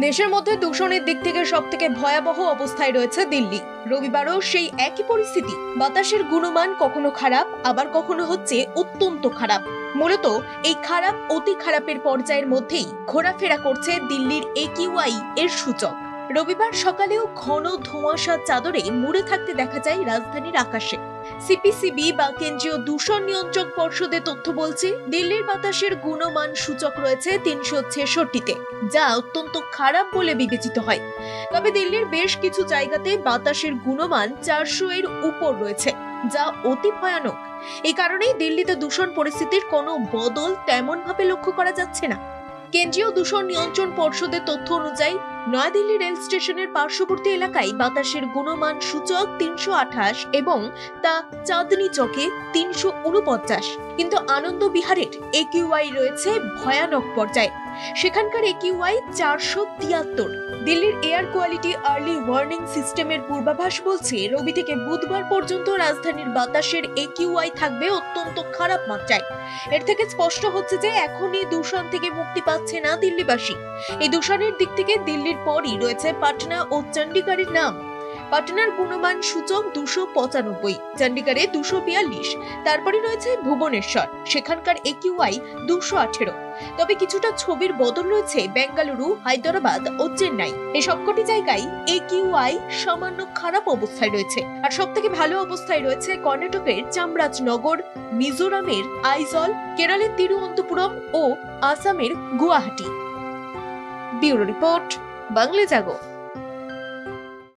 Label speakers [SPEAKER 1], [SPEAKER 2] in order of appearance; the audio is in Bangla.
[SPEAKER 1] দেশের মধ্যে দূষণের দিক থেকে সবথেকে ভয়াবহ অবস্থায় রয়েছে দিল্লি। রবিবারও সেই একই পরিস্থিতি। বাতাসের গুণমান কখনো খারাপ, আবার কখনো হচ্ছে অত্যন্ত খারাপ। মূলত এই খারাপ অতি খারাপের পর্যায়ের মধ্যেই ঘোরাফেরা করছে দিল্লির AQI এর সূচক। রবিবার সকালেও ঘন ধোঁয়াশার চাদরে মুড়ে থাকতে দেখা যায় রাজধানীর আকাশে। সিপিসিবি বা কেন্দ্রীয় দূষণ নিয়ন্ত্রক পর্ষদের তথ্য বলছে, দিল্লির বাতাসের গুণমান সূচক রয়েছে 366-তে, যা অত্যন্ত খারাপ বলে বিবেচিত হয়। তবে দিল্লির বেশ কিছু জায়গাতে বাতাসের গুণমান 400 এর উপর রয়েছে, যা অতি ভয়ানক। এই কারণেই দিল্লিতে দূষণ পরিস্থিতির কোনো বদল তেমন ভাবে লক্ষ্য করা যাচ্ছে না। কেন্দ্রীয় দূষণ নিয়ন্ত্রণ পর্ষদের তথ্য অনুযায়ী নয়াদিল্লি রেল স্টেশনের পার্শ্ববর্তী এলাকায় বাতাসের গুণমান সূচক 328 এবং তা চাঁদনি চকে 349। কিন্তু আনন্দ বিহারের AQI রয়েছে ভয়ানক পর্যায়ে। সেখানকার AQI 473। দিল্লির এয়ার কোয়ালিটি আর্লি ওয়ার্নিং সিস্টেমের পূর্বাভাস বলছে, রবি থেকে বুধবার পর্যন্ত রাজধানীর বাতাসের AQI থাকবে অত্যন্ত খারাপ মাত্রায়। এর থেকে স্পষ্ট হচ্ছে যে এখনই দূষণ থেকে মুক্তি পাচ্ছে না দিল্লিবাসী। এই দূষণের দিক থেকে দিল্লির পরই রয়েছে পাটনা ও চণ্ডীগড়ের নাম। পাটনার গুণমান সূচক 295, চণ্ডীগড়ে 242, তারপরে রয়েছে ভুবনেশ্বর, সেখানকার AQI 218। তবে কিছুটা ছবির বদল রয়েছে বেঙ্গালুরু, হায়দ্রাবাদ ও চেন্নাই। এই সবকটি জায়গায় AQI সামান্য খারাপ অবস্থায় রয়েছে। আর সব থেকে ভালো অবস্থায় রয়েছে কর্ণাটকের চামরাজনগর, মিজোরামের আইজল, কেরলের তিরুঅনন্তপুরম ও আসামের গুয়াহাটি। ব্যুরো রিপোর্ট, বাংলা জাগো।